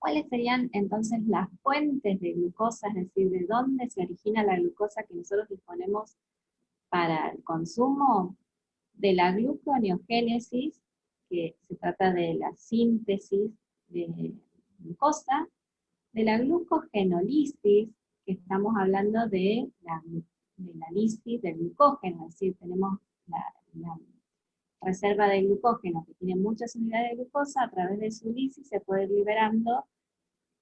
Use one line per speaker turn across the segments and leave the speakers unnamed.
¿Cuáles serían entonces las fuentes de glucosa, es decir, de dónde se origina la glucosa que nosotros disponemos para el consumo? De la gluconeogénesis, que se trata de la síntesis de glucosa, de la glucogenolisis, que estamos hablando de la lisis del glucógeno, es decir, tenemos la reserva de glucógeno que tiene muchas unidades de glucosa, a través de su lisis se puede ir liberando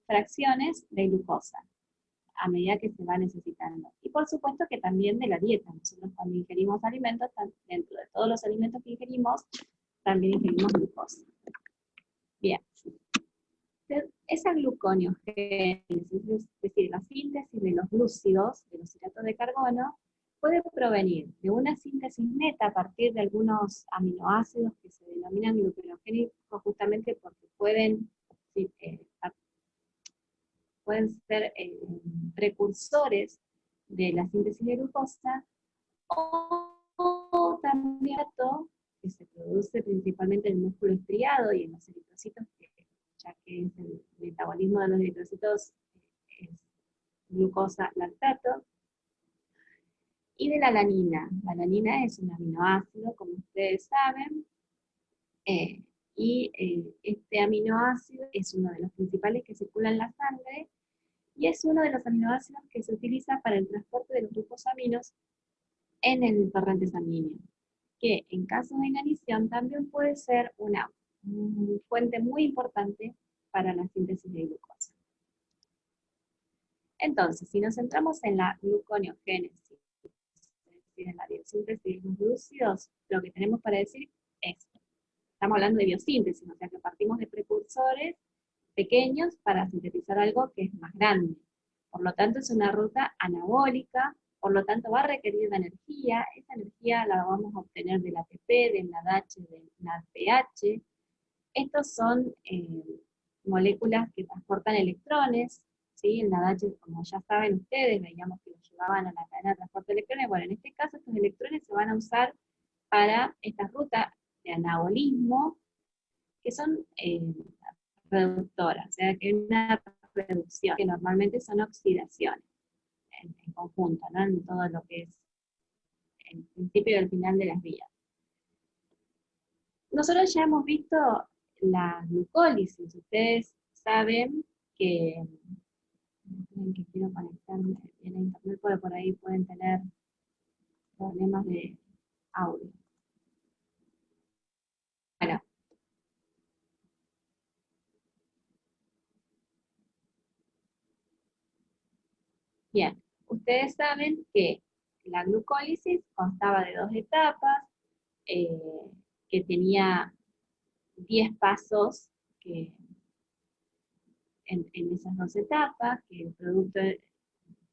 fracciones de glucosa a medida que se va necesitando. Y por supuesto que también de la dieta. Nosotros cuando ingerimos alimentos, dentro de todos los alimentos que ingerimos, también ingerimos glucosa. Bien. Esa gluconeogénesis, es decir, la síntesis de los glúcidos, de los hidratos de carbono, puede provenir de una síntesis neta a partir de algunos aminoácidos que se denominan gluconeogénicos justamente porque pueden ser precursores de la síntesis de glucosa, o también que se produce principalmente en el músculo estriado y en los eritrocitos, ya que es el metabolismo de los eritrocitos es glucosa lactato, y de la alanina. La alanina es un aminoácido, como ustedes saben, este aminoácido es uno de los principales que circula en la sangre, y es uno de los aminoácidos que se utiliza para el transporte de los glucosaminos en el torrente sanguíneo, que en caso de inanición también puede ser una fuente muy importante para la síntesis de glucosa. Entonces, si nos centramos en la gluconeogénesis, es decir, en la biosíntesis de los glúcidos, lo que tenemos para decir es, estamos hablando de biosíntesis, o sea que partimos de precursores pequeños para sintetizar algo que es más grande. Por lo tanto, es una ruta anabólica, por lo tanto va a requerir de energía. Esa energía la vamos a obtener del ATP, del NADH, del NADPH. Estos son moléculas que transportan electrones, ¿sí? El NADH, como ya saben ustedes, veíamos que lo llevaban a la cadena de transporte de electrones. Bueno, en este caso estos electrones se van a usar para esta ruta de anabolismo, que son reductoras, o sea que hay una reducción, que normalmente son oxidaciones en conjunto, ¿no? En todo lo que es el principio y el final de las vías. Nosotros ya hemos visto la glucólisis. Ustedes saben que quiero conectarme bien a internet, porque por ahí pueden tener problemas de audio. Bueno. Bien, ustedes saben que la glucólisis constaba de 2 etapas, que tenía 10 pasos en esas 2 etapas, que el producto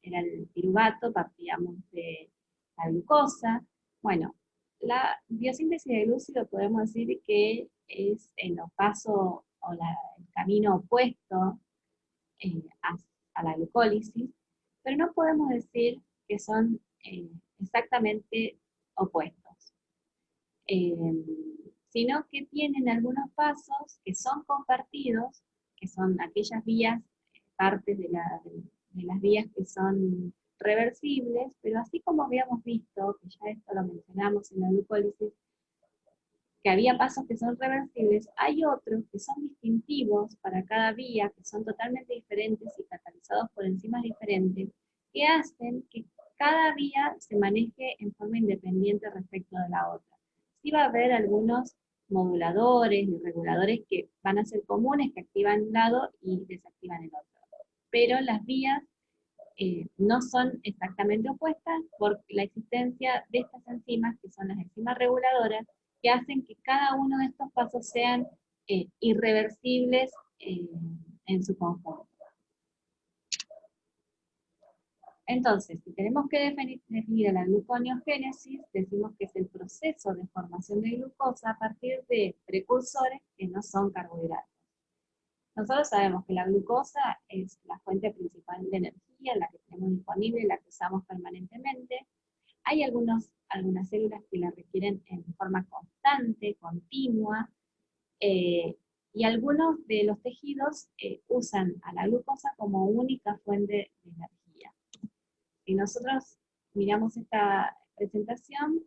era el piruvato, partíamos de la glucosa. Bueno, la biosíntesis de glúcido podemos decir que es el paso o el camino opuesto a la glucólisis, pero no podemos decir que son exactamente opuestos, sino que tienen algunos pasos que son compartidos, que son aquellas vías, partes de las vías que son reversibles, pero así como habíamos visto, que ya esto lo mencionamos en la glucólisis, que había pasos que son reversibles, hay otros que son distintivos para cada vía, que son totalmente diferentes y catalizados por enzimas diferentes, que hacen que cada vía se maneje en forma independiente respecto de la otra. Sí va a haber algunos moduladores y reguladores que van a ser comunes, que activan un lado y desactivan el otro. Pero las vías no son exactamente opuestas por la existencia de estas enzimas, que son las enzimas reguladoras, que hacen que cada uno de estos pasos sean irreversibles en su conjunto. Entonces, si tenemos que definir la gluconeogénesis, decimos que es el proceso de formación de glucosa a partir de precursores que no son carbohidratos. Nosotros sabemos que la glucosa es la fuente principal de energía, la que tenemos disponible, la que usamos permanentemente. Hay algunas células que la requieren en forma constante, continua, Y algunos de los tejidos usan a la glucosa como única fuente de energía. Si nosotros miramos esta presentación,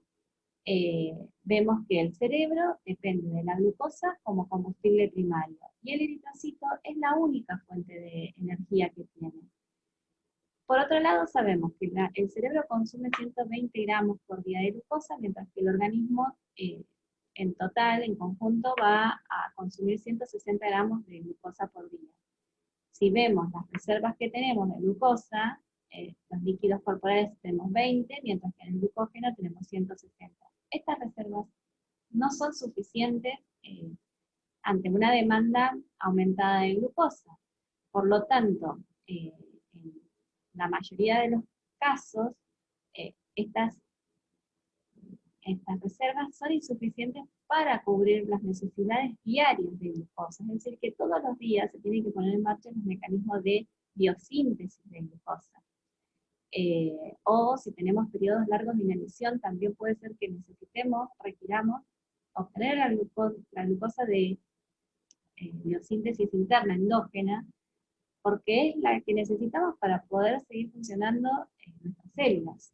vemos que el cerebro depende de la glucosa como combustible primario, y el eritrocito es la única fuente de energía que tiene. Por otro lado, sabemos que el cerebro consume 120 gramos por día de glucosa, mientras que el organismo en total, en conjunto, va a consumir 160 gramos de glucosa por día. Si vemos las reservas que tenemos de glucosa, los líquidos corporales tenemos 20, mientras que en el glucógeno tenemos 160. Estas reservas no son suficientes ante una demanda aumentada de glucosa. Por lo tanto, en la mayoría de los casos, estas reservas son insuficientes para cubrir las necesidades diarias de glucosa. Es decir, que todos los días se tienen que poner en marcha los mecanismos de biosíntesis de glucosa. O si tenemos periodos largos de inanición, también puede ser que requiramos obtener la glucosa de biosíntesis interna, endógena, porque es la que necesitamos para poder seguir funcionando en nuestras células.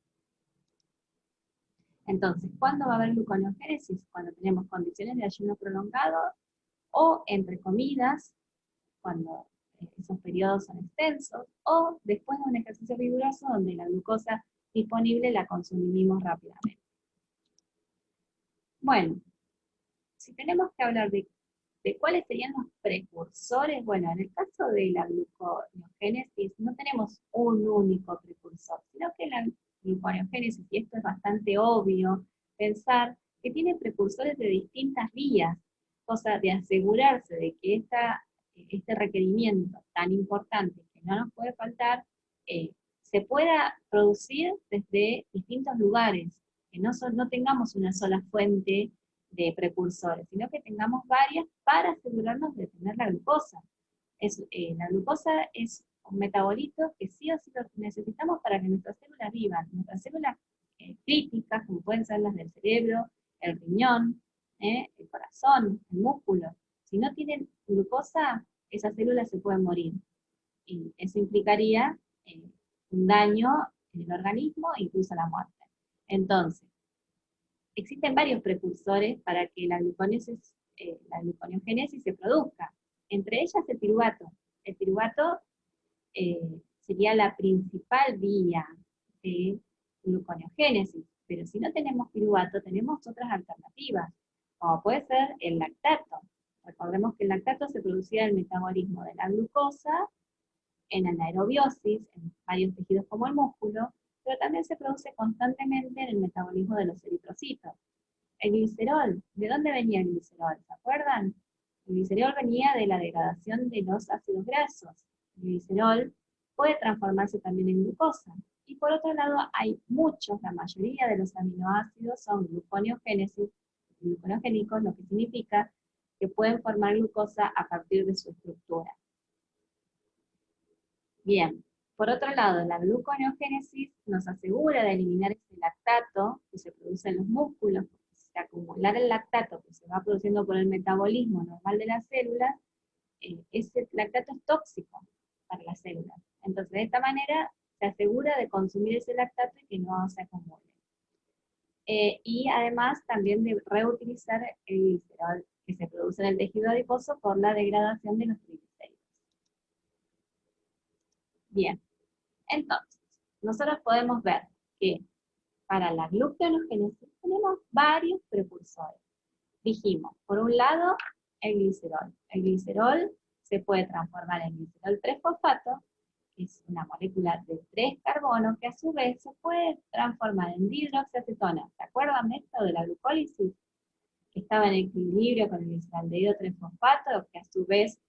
Entonces, ¿cuándo va a haber gluconeogénesis? Cuando tenemos condiciones de ayuno prolongado o entre comidas, cuando esos periodos son extensos, o después de un ejercicio vigoroso donde la glucosa disponible la consumimos rápidamente. Bueno, si tenemos que hablar de cuáles serían los precursores, bueno, en el caso de la gluconeogénesis no tenemos un único precursor, sino que la gluconeogénesis, y esto es bastante obvio, pensar que tiene precursores de distintas vías, cosa de asegurarse de que este requerimiento tan importante que no nos puede faltar, se pueda producir desde distintos lugares, que no tengamos una sola fuente de precursores, sino que tengamos varias para asegurarnos de tener la glucosa. La glucosa es un metabolito que sí o sí lo necesitamos para que nuestras células vivan. Nuestras células críticas, como pueden ser las del cerebro, el riñón, el corazón, el músculo, si no tienen glucosa, esas células se pueden morir. Y eso implicaría un daño en el organismo e incluso la muerte. Entonces, existen varios precursores para que la gluconeogénesis se produzca. Entre ellas el piruvato. El piruvato sería la principal vía de gluconeogénesis, pero si no tenemos piruvato, tenemos otras alternativas, como puede ser el lactato. Recordemos que el lactato se producía en el metabolismo de la glucosa, en anaerobiosis, en varios tejidos como el músculo, pero también se produce constantemente en el metabolismo de los eritrocitos. El glicerol, ¿de dónde venía el glicerol? ¿Se acuerdan? El glicerol venía de la degradación de los ácidos grasos. El glicerol puede transformarse también en glucosa. Y por otro lado, hay la mayoría de los aminoácidos son gluconeogénicos, lo que significa que pueden formar glucosa a partir de su estructura. Bien, por otro lado, la gluconeogénesis nos asegura de eliminar ese lactato que se produce en los músculos, porque si acumular el lactato que se va produciendo por el metabolismo normal de las células, ese lactato es tóxico para las células. Entonces, de esta manera, se asegura de consumir ese lactato y que no se acumule. Y además también de reutilizar el glicerol que se produce en el tejido adiposo por la degradación de los triglicéridos. Bien, entonces, nosotros podemos ver que para la gluconeogénesis tenemos varios precursores. Dijimos, por un lado, el glicerol. El glicerol se puede transformar en glicerol 3-fosfato, que es una molécula de 3 carbonos, que a su vez se puede transformar en dihidroxiacetona. ¿Se acuerdan de esto, de la glucólisis? Que estaba en equilibrio con el gliceraldehído 3-fosfato, que a su vez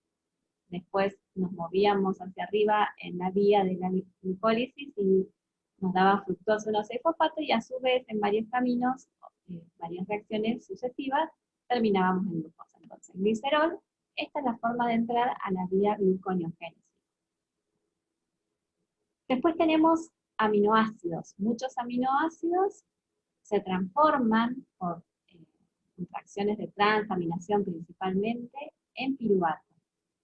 después nos movíamos hacia arriba en la vía de la glucólisis y nos daba fructosa 1,6-fosfato, y a su vez en varios caminos, varias reacciones sucesivas, terminábamos en glucosa. Entonces, glicerol, esta es la forma de entrar a la vía gluconeogénesis. Después tenemos aminoácidos. Muchos aminoácidos se transforman por reacciones de transaminación principalmente en piruvato.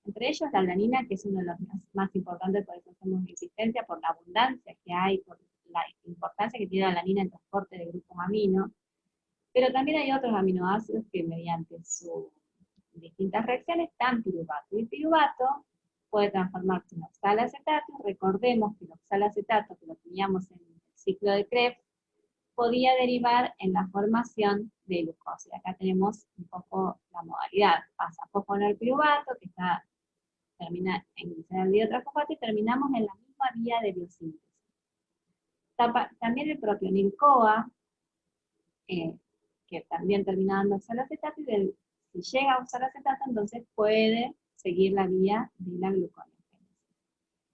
Entre ellos la alanina, que es uno de los más importantes, por eso hacemos insistencia, por la abundancia que hay, por la importancia que tiene la alanina en el transporte de grupos amino, pero también hay otros aminoácidos que mediante sus distintas reacciones dan piruvato. Y el piruvato puede transformarse en oxalacetato. Recordemos que el oxalacetato, que lo teníamos en el ciclo de Krebs, podía derivar en la formación de glucosa. Y acá tenemos un poco la modalidad. Pasa fosfonolpiruvato, que termina en glicerol dihidrotrofosfato, y terminamos en la misma vía de biosíntesis. También el propionil-CoA, que también termina dando oxalacetato, y si llega a oxalacetato, entonces puede seguir la vía de la gluconeogénesis.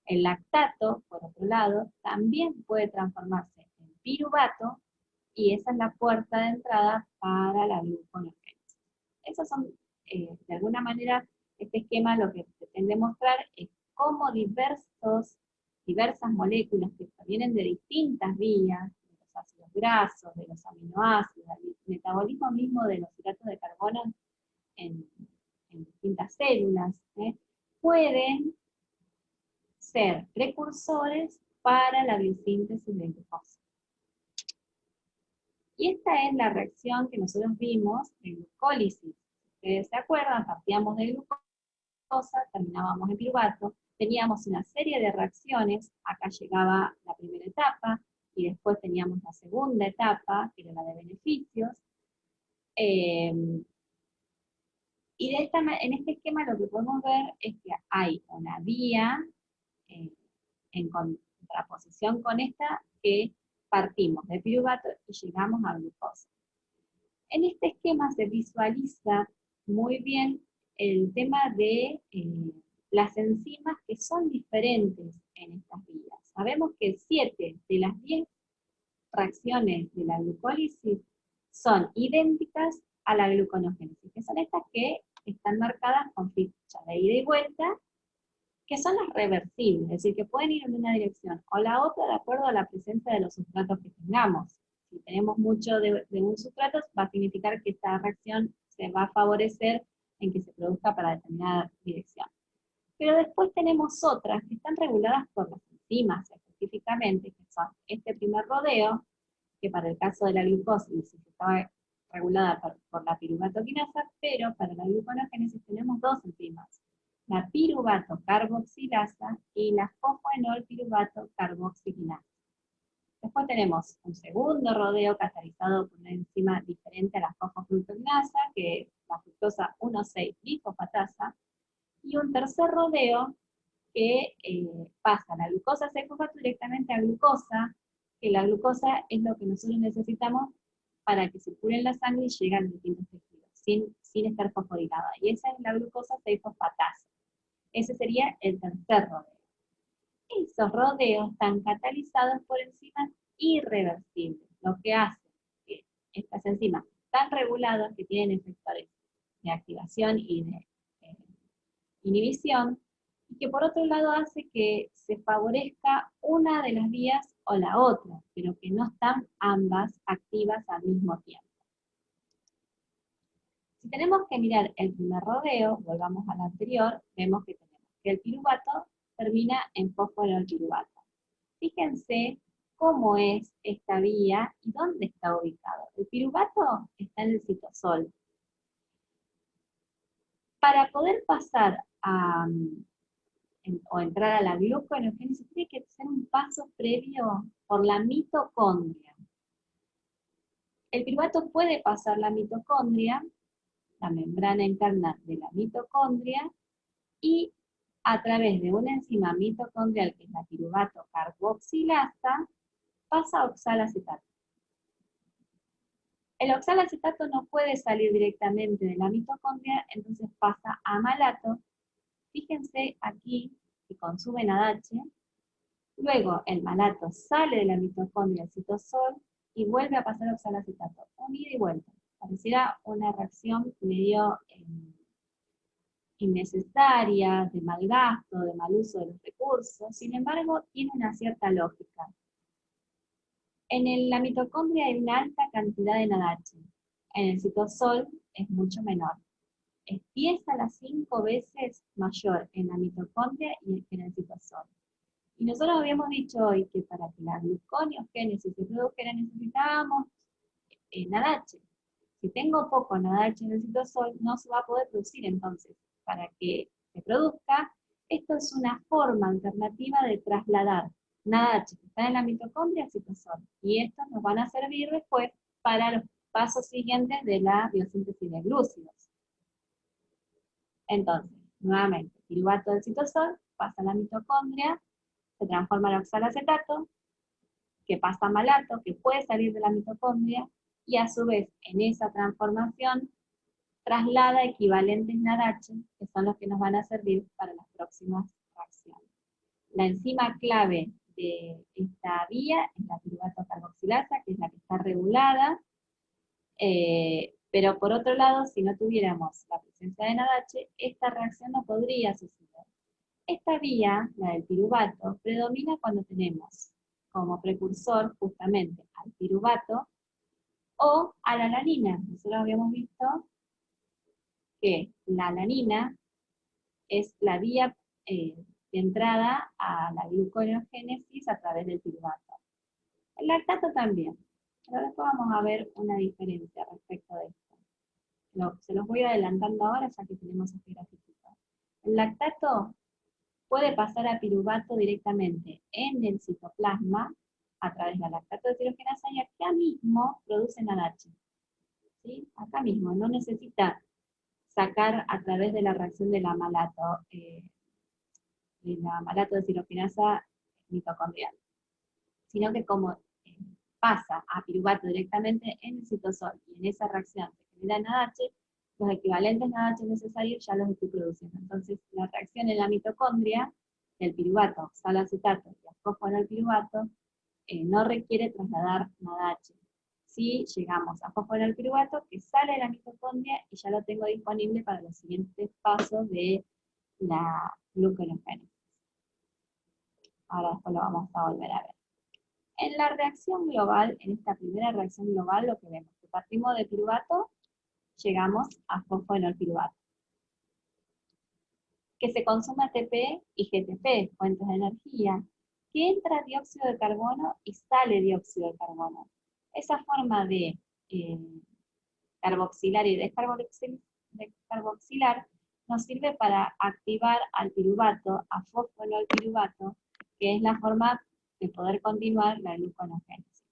El lactato, por otro lado, también puede transformarse en piruvato, y esa es la puerta de entrada para la gluconeogénesis. Esos son, de alguna manera, este esquema lo que pretende mostrar es cómo diversas moléculas que provienen de distintas vías, de los ácidos grasos, de los aminoácidos, el metabolismo mismo de los hidratos de carbono en distintas células, pueden ser precursores para la biosíntesis de glucosa. Y esta es la reacción que nosotros vimos en glucólisis. Ustedes se acuerdan, partíamos de glucosa, terminábamos en piruvato, teníamos una serie de reacciones, acá llegaba la primera etapa, y después teníamos la segunda etapa, que era la de beneficios. Y en este esquema lo que podemos ver es que hay una vía en contraposición con esta, que partimos de piruvato y llegamos a glucosa. En este esquema se visualiza muy bien el tema de las enzimas que son diferentes en estas vías. Sabemos que 7 de las 10 reacciones de la glucólisis son idénticas a la gluconeogénesis, que son estas que están marcadas con ficha de ida y vuelta, que son las reversibles, es decir, que pueden ir en una dirección o la otra de acuerdo a la presencia de los sustratos que tengamos. Si tenemos mucho de un sustrato, va a significar que esta reacción se va a favorecer en que se produzca para determinada dirección. Pero después tenemos otras que están reguladas por las enzimas específicamente, que son este primer rodeo, que para el caso de la glucósidos estaba regulada por la piruvatoquinasa, pero para la gluconeogénesis tenemos dos enzimas, la piruvato carboxilasa y la fosfoenolpiruvato carboxilinasa. Después tenemos un segundo rodeo catalizado por una enzima diferente a la fosfofructoquinasa, que es la fructosa 1,6-bifosfatasa, y un tercer rodeo que pasa la glucosa 6-fosfato directamente a glucosa, que la glucosa es lo que nosotros necesitamos para que circule en la sangre y llegue a los distintos tejidos, sin estar fosforilada. Y esa es la glucosa 6-fosfatasa. Ese sería el tercer rodeo. Esos rodeos están catalizados por enzimas irreversibles, lo que hace que estas enzimas están reguladas, que tienen efectores de activación y de inhibición, y que por otro lado hace que se favorezca una de las vías o la otra, pero que no están ambas activas al mismo tiempo. Si tenemos que mirar el primer rodeo, volvamos al anterior, vemos que tenemos que el piruvato termina en fosfoenolpiruvato. Fíjense cómo es esta vía y dónde está ubicado. El piruvato está en el citosol. Para poder pasar o entrar a la gluconeogénesis, tiene que ser un paso previo por la mitocondria. El piruvato puede pasar la mitocondria, la membrana interna de la mitocondria, y a través de una enzima mitocondrial, que es la piruvato carboxilasa, pasa a oxalacetato. El oxalacetato no puede salir directamente de la mitocondria, entonces pasa a malato. Fíjense aquí que consumen ADH, luego el malato sale de la mitocondria al citosol y vuelve a pasar a oxalacetato, un ida y vuelta. Pareciera una reacción medio innecesaria, de mal gasto, de mal uso de los recursos, sin embargo tiene una cierta lógica. En la mitocondria hay una alta cantidad de NADH, en el citosol es mucho menor. es 10 a las 5 veces mayor en la mitocondria y en el citosol. Y nosotros habíamos dicho hoy que para que la gluconeogénesis se produjera necesitábamos NADH. Si tengo poco NADH en el citosol, no se va a poder producir. Entonces, para que se produzca, esto es una forma alternativa de trasladar NADH que está en la mitocondria al citosol. Y estos nos van a servir después para los pasos siguientes de la biosíntesis de glúcidos. Entonces, nuevamente, piruvato del citosol pasa a la mitocondria, se transforma en oxalacetato, que pasa a malato, que puede salir de la mitocondria, y a su vez, en esa transformación, traslada equivalentes NADH, que son los que nos van a servir para las próximas reacciones. La enzima clave de esta vía es la piruvato carboxilasa, que es la que está regulada, pero por otro lado, si no tuviéramos la presencia de NADH, esta reacción no podría suceder. Esta vía, la del piruvato, predomina cuando tenemos como precursor justamente al piruvato o a la alanina. Nosotros habíamos visto que la alanina es la vía de entrada a la gluconeogénesis a través del piruvato. El lactato también, pero después vamos a ver una diferencia respecto de esto. Se los voy adelantando ahora ya que tenemos este grafiquito. El lactato puede pasar a piruvato directamente en el citoplasma a través de la lactato deshidrogenasa y acá mismo produce NADH. ¿Sí? Acá mismo, no necesita sacar a través de la reacción de la malato deshidrogenasa mitocondrial, sino que como pasa a piruvato directamente en el citosol y en esa reacción se genera NADH, los equivalentes NADH necesarios ya los estoy produciendo. Entonces, la reacción en la mitocondria del piruvato, oxalacetato y fósforo al piruvato no requiere trasladar NADH. Si llegamos a fósforo al piruvato, que sale de la mitocondria y ya lo tengo disponible para los siguientes pasos de la gluconeogénesis. Ahora después lo vamos a volver a ver. En la reacción global, en esta primera reacción global, lo que vemos, que partimos de piruvato, llegamos a fósforo al piruvato. Que se consume ATP y GTP, fuentes de energía, que entra dióxido de carbono y sale dióxido de carbono. Esa forma de carboxilar y descarboxilar nos sirve para activar al piruvato, a fósforo al piruvato, que es la forma de poder continuar la gluconeogénesis.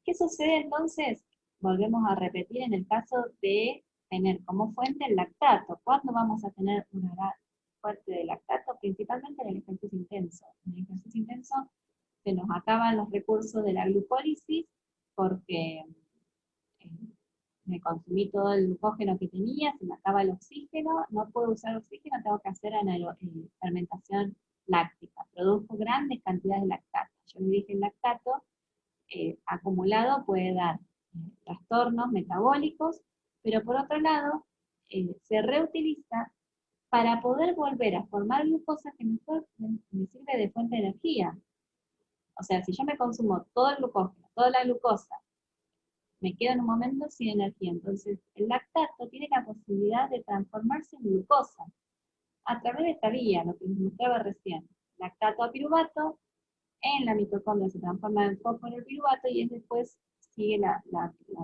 ¿Qué sucede entonces? Volvemos a repetir en el caso de tener como fuente el lactato. ¿Cuándo vamos a tener una gran fuente de lactato? Principalmente en el ejercicio intenso. En el ejercicio intenso se nos acaban los recursos de la glucólisis porque me consumí todo el glucógeno que tenía, se me acaba el oxígeno, no puedo usar oxígeno, tengo que hacer fermentación láctica. Produzco grandes cantidades de lactato. Yo le dije el lactato acumulado puede dar trastornos metabólicos, pero por otro lado se reutiliza para poder volver a formar glucosa que me sirve de fuente de energía. O sea, si yo me consumo todo el glucógeno, toda la glucosa, me quedo en un momento sin energía. Entonces, el lactato tiene la posibilidad de transformarse en glucosa a través de esta vía, lo que les mostraba recién. Lactato a piruvato, en la mitocondria se transforma en fósforo el piruvato y después sigue la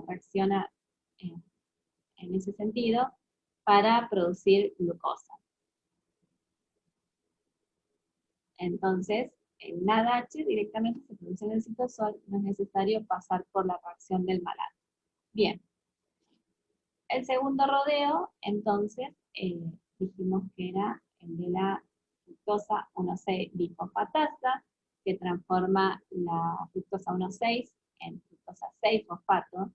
reacción en ese sentido para producir glucosa. Entonces, el NADH directamente se produce en el citosol, no es necesario pasar por la reacción del malato. Bien. El segundo rodeo, entonces, dijimos que era el de la fructosa 1,6-bifosfatasa, que transforma la fructosa 1,6 en fructosa 6-fosfato,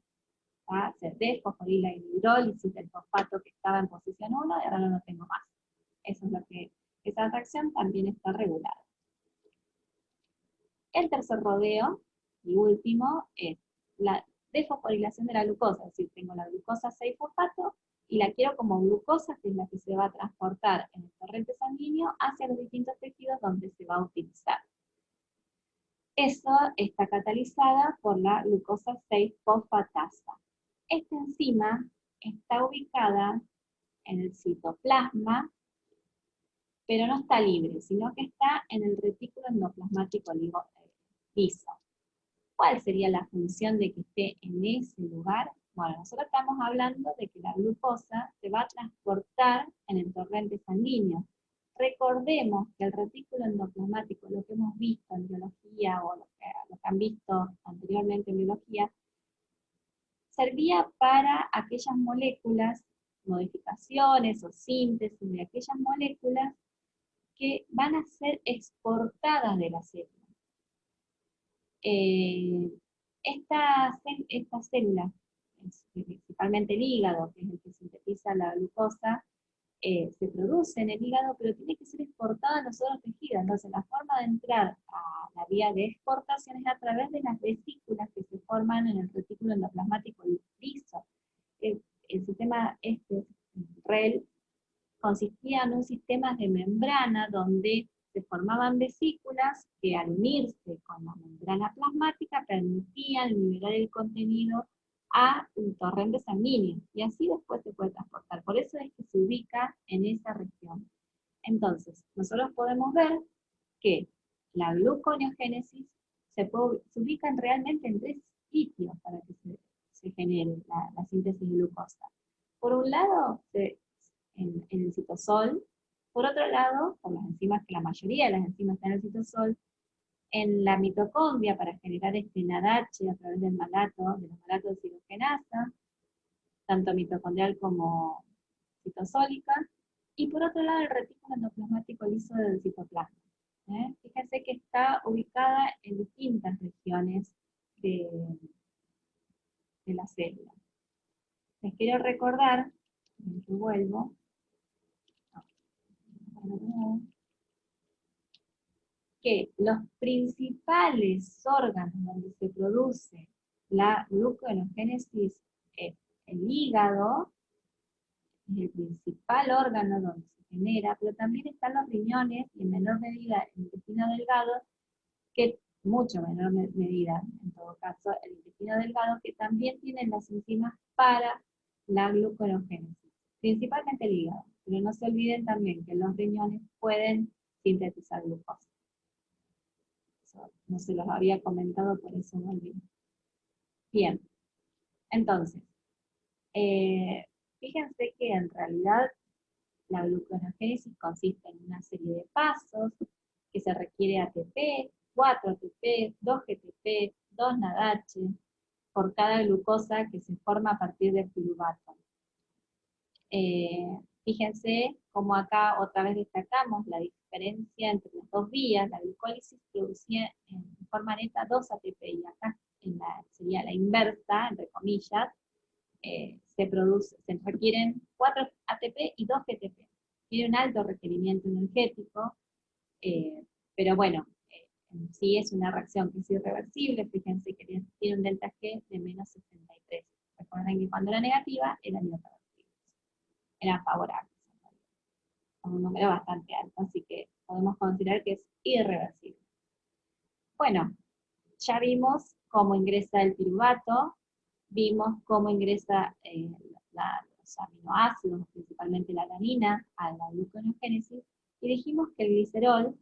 se desfosforila la hidrólisis del fosfato que estaba en posición 1 y ahora no lo tengo más. Eso es lo que, esa reacción también está regulada. El tercer rodeo, y último, es la desfosforilación de la glucosa, es decir, tengo la glucosa 6-fosfato y la quiero como glucosa, que es la que se va a transportar en el torrente sanguíneo hacia los distintos tejidos donde se va a utilizar. Eso está catalizada por la glucosa 6-fosfatasa. esta enzima está ubicada en el citoplasma, pero no está libre, sino que está en el retículo endoplasmático liso. ¿Cuál sería la función de que esté en ese lugar? Bueno, nosotros estamos hablando de que la glucosa se va a transportar en el torrente sanguíneo. Recordemos que el retículo endoplasmático, lo que hemos visto en biología o lo que han visto anteriormente en biología, servía para aquellas moléculas, modificaciones o síntesis de aquellas moléculas que van a ser exportadas de la célula. Esta célula, principalmente el hígado, que es el que sintetiza la glucosa, se produce en el hígado, pero tiene que ser exportada a los otros tejidos. Entonces, la forma de entrar a la vía de exportación es a través de las vesículas que se forman en el retículo endoplasmático liso. El sistema REL consistía en un sistema de membrana donde se formaban vesículas que al unirse con la membrana plasmática permitían liberar el contenido a un torrente sanguíneo, y así después se puede transportar. Por eso es que se ubica en esa región. Entonces, nosotros podemos ver que la gluconeogénesis se ubica realmente en 3 sitios para que se genere la síntesis de glucosa. Por un lado, en el citosol. Por otro lado, por las enzimas, que la mayoría de las enzimas están en el citosol, en la mitocondria para generar NADH a través del malato, de los malatos de cirogenasa, tanto mitocondrial como citosólica, y por otro lado el retículo endoplasmático liso del citoplasma. Fíjense que está ubicada en distintas regiones de la célula. Les quiero recordar, que vuelvo, que los principales órganos donde se produce la gluconeogénesis es el hígado, es el principal órgano donde se genera, pero también están los riñones y en menor medida el intestino delgado, que mucho menor medida, en todo caso, el intestino delgado, que también tienen las enzimas para la gluconeogénesis, principalmente el hígado, pero no se olviden también que los riñones pueden sintetizar glucosa. No se los había comentado, por eso volví. Bien, entonces, fíjense que en realidad la gluconeogénesis consiste en una serie de pasos que se requiere ATP, 4 ATP, 2 GTP, 2 NADH, por cada glucosa que se forma a partir del piruvato. Fíjense cómo acá otra vez destacamos la diferencia entre las dos vías. La glucólisis producía en forma neta 2 ATP, y acá sería la inversa, entre comillas, se requieren 4 ATP y 2 GTP. Tiene un alto requerimiento energético, pero bueno, sí es una reacción que es irreversible. Fíjense que tiene un delta G de menos 63. Recuerden que cuando era negativa eran irreversibles, eran favorables, con un número bastante alto, así que podemos considerar que es irreversible. Bueno, ya vimos cómo ingresa el piruvato, vimos cómo ingresa los aminoácidos, principalmente la alanina, a la gluconeogénesis, y dijimos que el glicerol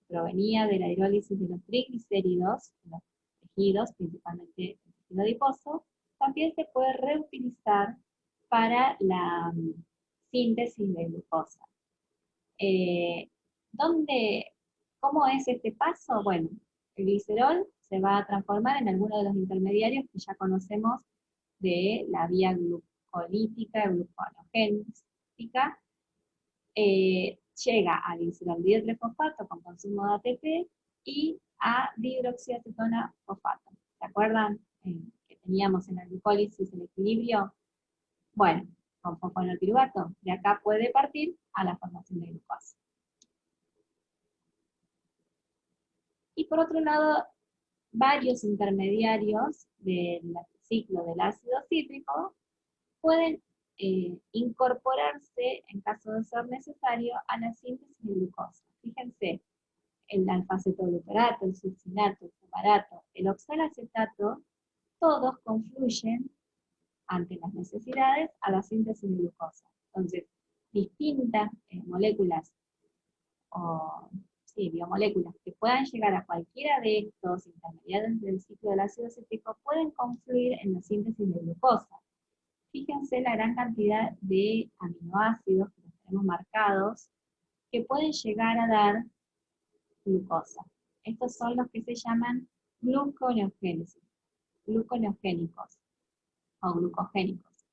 provenía de la hidrólisis de los triglicéridos, los tejidos, principalmente el tejido adiposo. También se puede reutilizar para la síntesis de glucosa. ¿Cómo es este paso? Bueno, el glicerol se va a transformar en alguno de los intermediarios que ya conocemos de la vía glucolítica, gluconeogénica. Llega a glicerol dietilfosfato con consumo de ATP y a dihidroxiacetona fosfato. ¿Se acuerdan que teníamos en la glucólisis el equilibrio? Bueno, con fosfonilpiruvato, de acá puede partir a la formación de glucosa. Y por otro lado, varios intermediarios del ciclo del ácido cítrico pueden incorporarse, en caso de ser necesario, a la síntesis de glucosa. Fíjense, el alfa-cetoglutarato, el succinato, el fumarato, el oxalacetato, todos confluyen ante las necesidades a la síntesis de glucosa. Entonces, distintas moléculas o biomoléculas que puedan llegar a cualquiera de estos intermediarios del ciclo del ácido cítrico pueden confluir en la síntesis de glucosa. Fíjense la gran cantidad de aminoácidos que los tenemos marcados que pueden llegar a dar glucosa. Estos son los que se llaman gluconeogénicos o glucogénicos.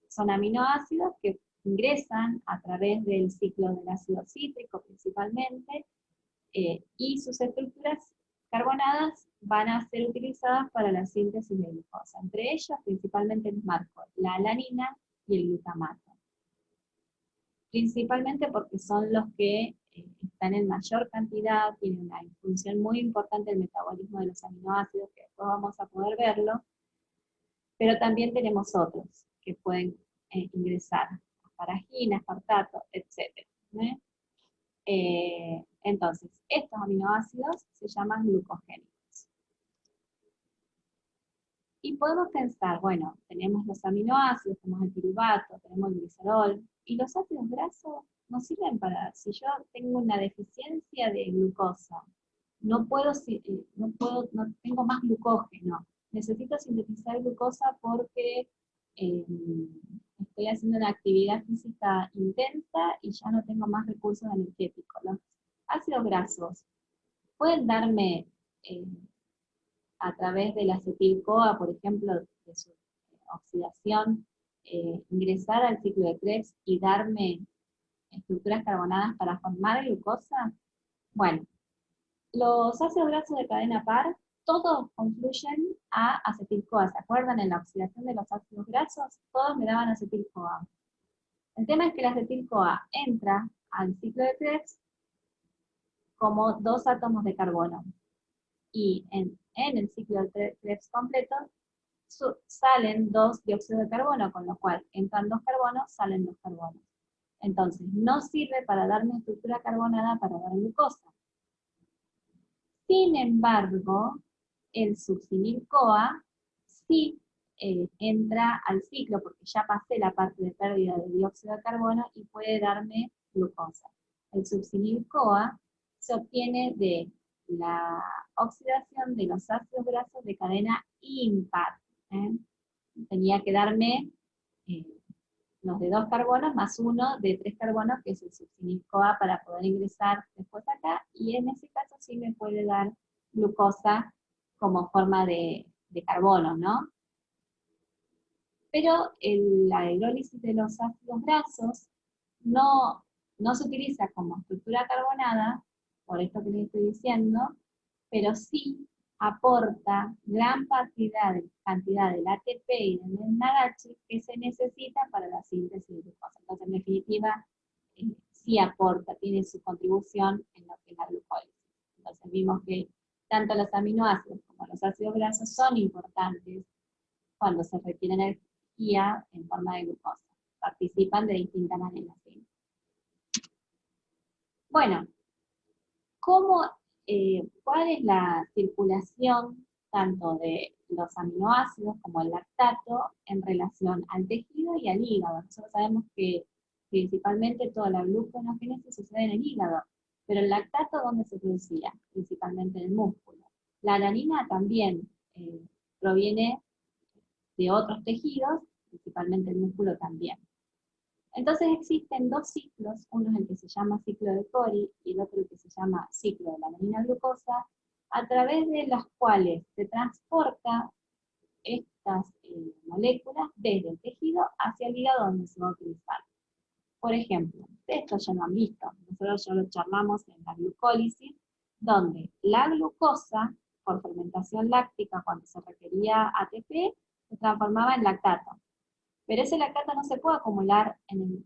Son aminoácidos que ingresan a través del ciclo del ácido cítrico principalmente, y sus estructuras carbonadas van a ser utilizadas para la síntesis de glucosa. Entre ellas, principalmente les marco la alanina y el glutamato. Principalmente porque son los que están en mayor cantidad, tienen una función muy importante en el metabolismo de los aminoácidos, que después vamos a poder verlo, pero también tenemos otros que pueden ingresar, asparagina, aspartato, etc. Entonces, estos aminoácidos se llaman glucogénicos. Y podemos pensar, bueno, tenemos los aminoácidos, tenemos el piruvato, tenemos el glicerol, y los ácidos grasos nos sirven para, si yo tengo una deficiencia de glucosa, no tengo más glucógeno, necesito sintetizar glucosa porque estoy haciendo una actividad física intensa y ya no tengo más recursos energéticos. Los ácidos grasos pueden darme a través de la acetil-CoA, por ejemplo, de su oxidación, ingresar al ciclo de Krebs y darme estructuras carbonadas para formar glucosa. Bueno, los ácidos grasos de cadena par, todos confluyen a acetil-CoA. ¿Se acuerdan? En la oxidación de los ácidos grasos, todos me daban acetil-CoA. El tema es que la acetil-CoA entra al ciclo de Krebs como 2 átomos de carbono. Y en el ciclo de Krebs completo salen 2 dióxidos de carbono, con lo cual entran 2 carbonos, salen 2 carbonos. Entonces, no sirve para darme estructura carbonada para dar glucosa. Sin embargo, el succinil-CoA sí entra al ciclo, porque ya pasé la parte de pérdida de dióxido de carbono y puede darme glucosa. El succinil-CoA se obtiene de la oxidación de los ácidos grasos de cadena impar. Tenía que darme los de 2 carbonos más uno de 3 carbonos, que es el succinil-CoA, para poder ingresar después acá, y en ese caso sí me puede dar glucosa como forma de carbono, ¿no? Pero la hidrólisis de los ácidos grasos no se utiliza como estructura carbonada, por esto que les estoy diciendo, pero sí aporta gran cantidad del ATP y del NADH que se necesita para la síntesis de glucosa. Entonces, en definitiva, sí aporta, tiene su contribución en lo que es la glucólisis. Entonces vimos que tanto los aminoácidos como los ácidos grasos son importantes cuando se requiere energía en forma de glucosa. Participan de distintas maneras. ¿Sí? Bueno, ¿cuál es la circulación tanto de los aminoácidos como el lactato en relación al tejido y al hígado? Nosotros sabemos que principalmente toda la gluconeogénesis sucede en el hígado, pero el lactato, ¿dónde se producía? Principalmente en el músculo. La alanina también proviene de otros tejidos, principalmente el músculo también. Entonces existen 2 ciclos, uno es el que se llama ciclo de Cori y el otro el que se llama ciclo de la alanina glucosa, a través de los cuales se transporta estas moléculas desde el tejido hacia el hígado donde se va a utilizar. Por ejemplo, esto ya lo han visto, nosotros ya lo charlamos en la glucólisis, donde la glucosa, por fermentación láctica, cuando se requería ATP, se transformaba en lactato. Pero ese lactato no se puede acumular en el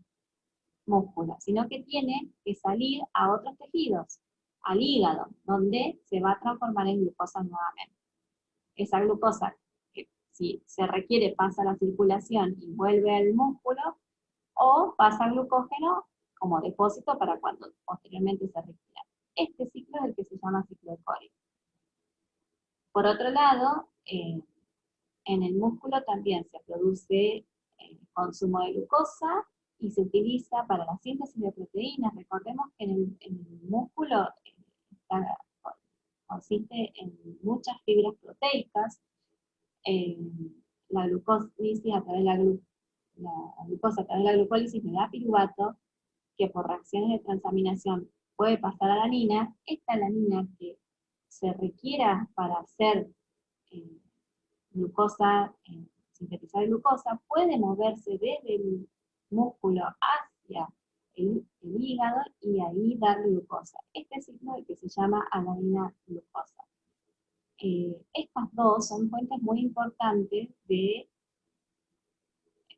músculo, sino que tiene que salir a otros tejidos, al hígado, donde se va a transformar en glucosa nuevamente. Esa glucosa, que si se requiere, pasa a la circulación y vuelve al músculo, o pasa al glucógeno como depósito para cuando posteriormente se requiera. Este ciclo es el que se llama ciclo de Cori. Por otro lado, En el músculo también se produce consumo de glucosa y se utiliza para la síntesis de proteínas. Recordemos que en el músculo consiste en muchas fibras proteicas. La glucólisis a través de la glucosa a través de la glucólisis me da piruvato, que por reacciones de transaminación puede pasar a alanina. Esta alanina que se requiera para hacer glucosa, sintetizar glucosa, puede moverse desde el músculo hacia el hígado y ahí dar glucosa. Este ciclo es el que se llama alanina-glucosa. Estas dos son fuentes muy importantes de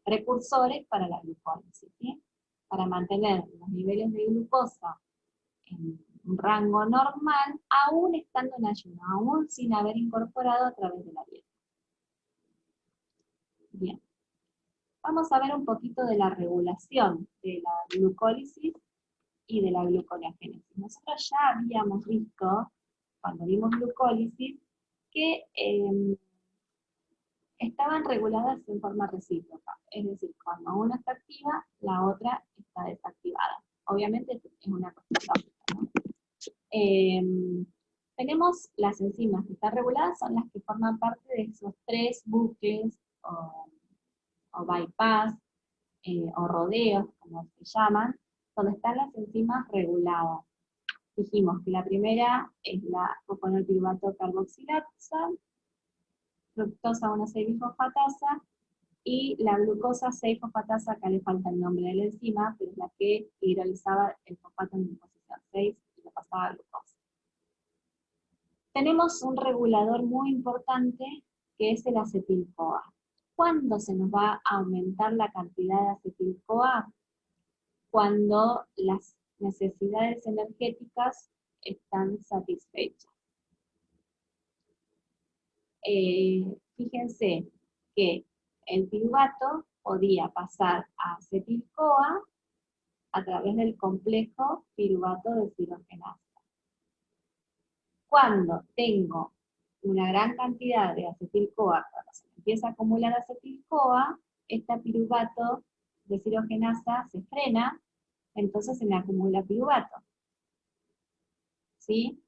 precursores para la glucólisis, ¿sí? Para mantener los niveles de glucosa en un rango normal, aún estando en ayuno, aún sin haber incorporado a través de la dieta. Bien, vamos a ver un poquito de la regulación de la glucólisis y de la gluconeogénesis. Nosotros ya habíamos visto, cuando vimos glucólisis, que estaban reguladas en forma recíproca, es decir, cuando una está activa, la otra está desactivada. Obviamente es una cuestión lógica, ¿no? Tenemos las enzimas que están reguladas, son las que forman parte de esos tres bucles o bypass o rodeos, como se llaman, donde están las enzimas reguladas. Dijimos que la primera es la coconolpiruvato carboxilasa, fructosa 1,6-bisfosfatasa, y la glucosa 6-fosfatasa, acá le falta el nombre de la enzima, pero es la que hidrolizaba el fosfato en posición 6 y lo pasaba a glucosa. Tenemos un regulador muy importante que es el acetil-CoA. ¿Cuándo se nos va a aumentar la cantidad de acetil-CoA? Cuando las necesidades energéticas están satisfechas. Fíjense que el piruvato podía pasar a acetil-CoA a través del complejo piruvato deshidrogenasa. Cuando tengo una gran cantidad de acetil-CoA, cuando se empieza a acumular acetil-CoA, esta piruvato deshidrogenasa se frena, entonces se me acumula piruvato. ¿Sí?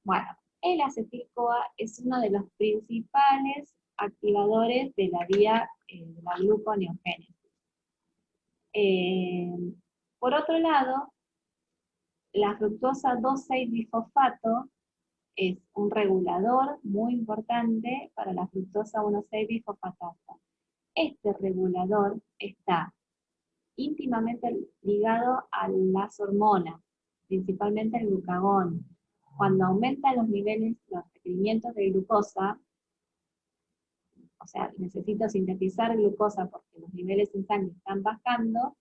Bueno, el acetil-CoA es uno de los principales activadores de la vía de la gluconeogénesis. Por otro lado, la fructosa 2,6-bisfosfato es un regulador muy importante para la fructosa 1,6-bisfosfatasa. Este regulador está íntimamente ligado a las hormonas, principalmente el glucagón. Cuando aumentan los niveles, los requerimientos de glucosa, o sea, necesito sintetizar glucosa porque los niveles en sangre están bajando,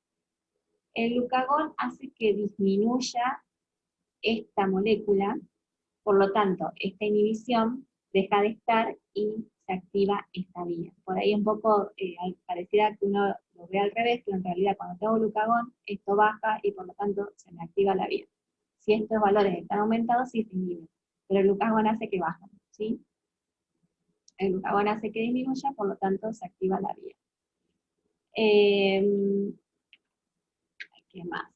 el glucagón hace que disminuya esta molécula, por lo tanto, esta inhibición deja de estar y se activa esta vía. Por ahí un poco pareciera que uno lo ve al revés, pero en realidad cuando tengo glucagón, esto baja y por lo tanto se me activa la vía. Si estos valores están aumentados, sí se inhiben, pero el glucagón hace que bajen, ¿sí? El glucagón hace que disminuya, por lo tanto se activa la vía. ¿Qué más?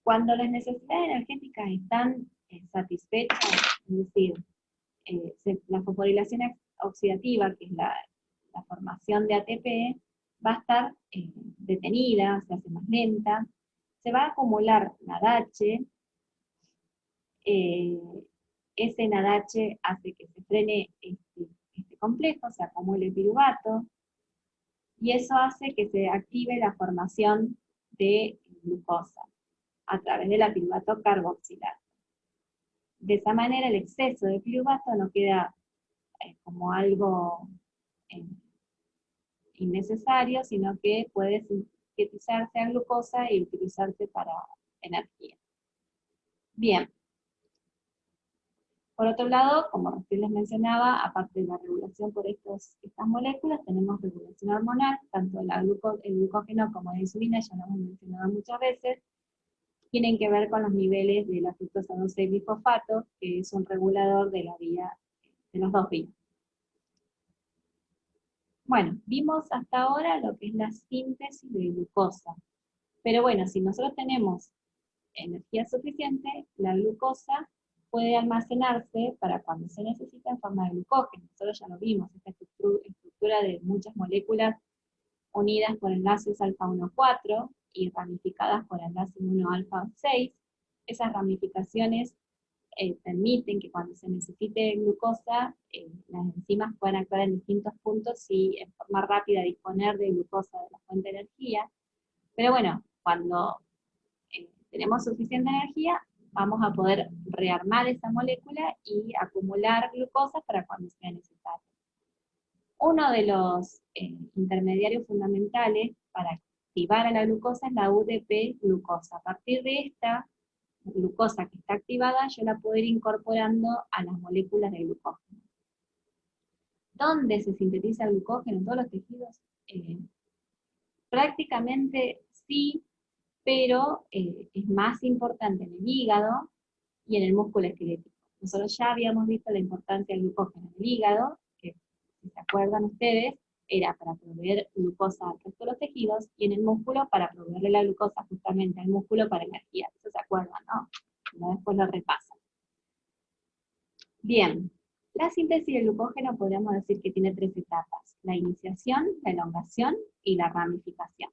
Cuando las necesidades energéticas están satisfechas, es decir, la fosforilación oxidativa, que es la formación de ATP, va a estar detenida, se hace más lenta, se va a acumular NADH, ese NADH hace que se frene este complejo, se acumule piruvato, y eso hace que se active la formación de glucosa a través de la piruvato carboxilasa. De esa manera el exceso de piruvato no queda como algo innecesario, sino que puede sintetizarse a glucosa y utilizarse para energía. Bien. Por otro lado, como recién les mencionaba, aparte de la regulación por estas moléculas, tenemos regulación hormonal, tanto el glucógeno como la insulina, ya lo hemos mencionado muchas veces, tienen que ver con los niveles de la fructosa 2,6-bisfosfato, que es un regulador de la vía de los dos vinos. Bueno, vimos hasta ahora lo que es la síntesis de glucosa. Pero bueno, si nosotros tenemos energía suficiente, la glucosa puede almacenarse para cuando se necesita en forma de glucógeno. Nosotros ya lo vimos, esta estructura de muchas moléculas unidas por enlaces alfa 1,4 y ramificadas por enlaces 1 alfa 6. Esas ramificaciones permiten que cuando se necesite glucosa, las enzimas puedan actuar en distintos puntos y en forma rápida disponer de glucosa de la fuente de energía. Pero bueno, cuando tenemos suficiente energía, vamos a poder rearmar esa molécula y acumular glucosa para cuando sea necesario. Uno de los intermediarios fundamentales para activar a la glucosa es la UDP-glucosa. A partir de esta glucosa que está activada, yo la puedo ir incorporando a las moléculas de glucógeno. ¿Dónde se sintetiza el glucógeno? ¿En todos los tejidos? Prácticamente sí, pero es más importante en el hígado y en el músculo esquelético. Nosotros ya habíamos visto la importancia del glucógeno en el hígado, que si se acuerdan ustedes, era para proveer glucosa al resto de los tejidos, y en el músculo para proveerle la glucosa justamente al músculo para energía. Eso se acuerdan, ¿no? Y después lo repasan. Bien, la síntesis del glucógeno podríamos decir que tiene 3 etapas: la iniciación, la elongación y la ramificación.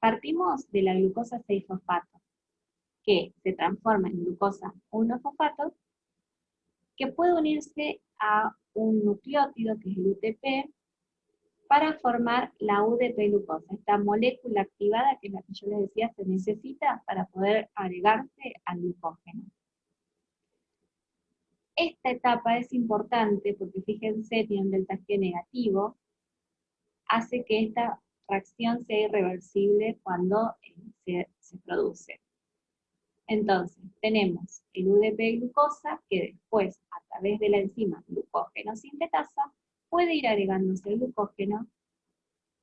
Partimos de la glucosa 6-fosfato, que se transforma en glucosa 1-fosfato, que puede unirse a un nucleótido, que es el UTP, para formar la UDP-glucosa, esta molécula activada que es la que yo les decía se necesita para poder agregarse al glucógeno. Esta etapa es importante porque fíjense, tiene un delta G negativo, hace que esta reacción sea irreversible cuando se produce. Entonces, tenemos el UDP-glucosa que después, a través de la enzima glucógeno sintetasa, puede ir agregándose el glucógeno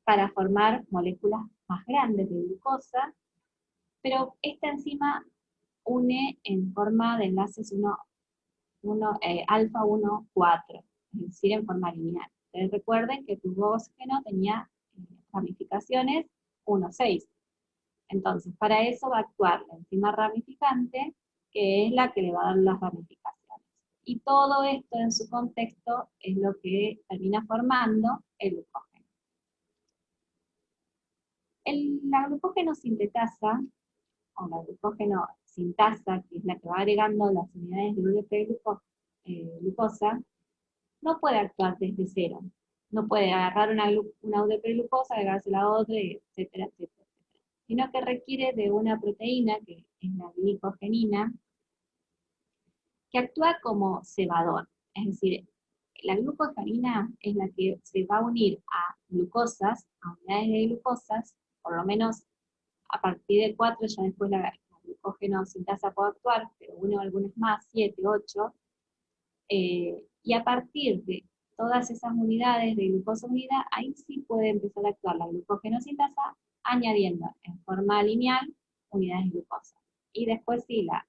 para formar moléculas más grandes de glucosa, pero esta enzima une en forma de enlaces alfa 1,4, es decir, en forma lineal. Ustedes recuerden que el glucógeno tenía ramificaciones 1,6. Entonces, para eso va a actuar la enzima ramificante, que es la que le va a dar las ramificaciones. Y todo esto en su contexto es lo que termina formando el glucógeno. La glucógeno sintetasa, o la glucógeno sintasa, que es la que va agregando las unidades de UDP-glucosa, no puede actuar desde cero. No puede agarrar una UDP-glucosa, agregársela a otra, etcétera, etcétera, sino que requiere de una proteína, que es la glicogenina, que actúa como cebador. Es decir, la glucogenina es la que se va a unir a glucosas, a unidades de glucosas, por lo menos a partir de 4, ya después la glucógeno sintasa puede actuar, pero une algunas más, 7, 8, y a partir de todas esas unidades de glucosa unida, ahí sí puede empezar a actuar la glucógeno sintasa, añadiendo en forma lineal unidades de glucosa. Y después sí, la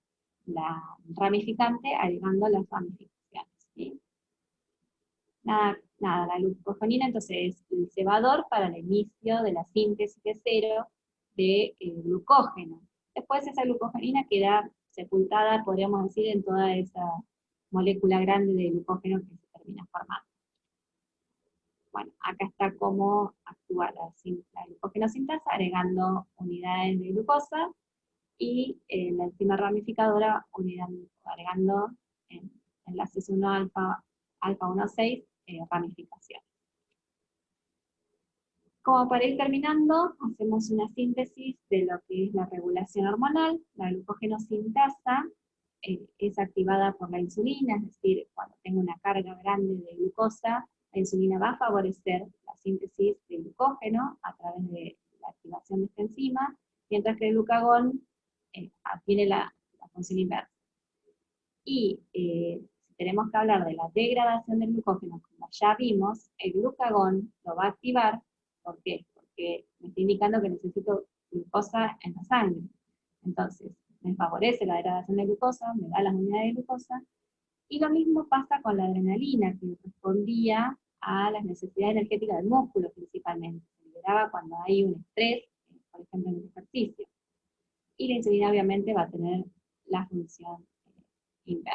ramificante agregando las ramificaciones. ¿Sí? Nada, la glucogenina entonces es el cebador para el inicio de la síntesis de cero de glucógeno. Después esa glucogenina queda sepultada, podríamos decir, en toda esa molécula grande de glucógeno que se termina formando. Bueno, acá está cómo actúa la glucógeno sintasa, agregando unidades de glucosa, y la enzima ramificadora agregando enlaces 1 alfa 1,6, ramificación. Como para ir terminando, hacemos una síntesis de lo que es la regulación hormonal. La glucógeno sintasa es activada por la insulina, es decir, cuando tengo una carga grande de glucosa, la insulina va a favorecer la síntesis de glucógeno a través de la activación de esta enzima, mientras que el glucagón tiene la función inversa. Y si tenemos que hablar de la degradación del glucógeno, como ya vimos, el glucagón lo va a activar. ¿Por qué? Porque me está indicando que necesito glucosa en la sangre. Entonces, me favorece la degradación de glucosa, me da las unidades de glucosa, Y lo mismo pasa con la adrenalina, que respondía a las necesidades energéticas del músculo principalmente. Se liberaba cuando hay un estrés, por ejemplo en el ejercicio. Y la insulina obviamente va a tener la función inversa.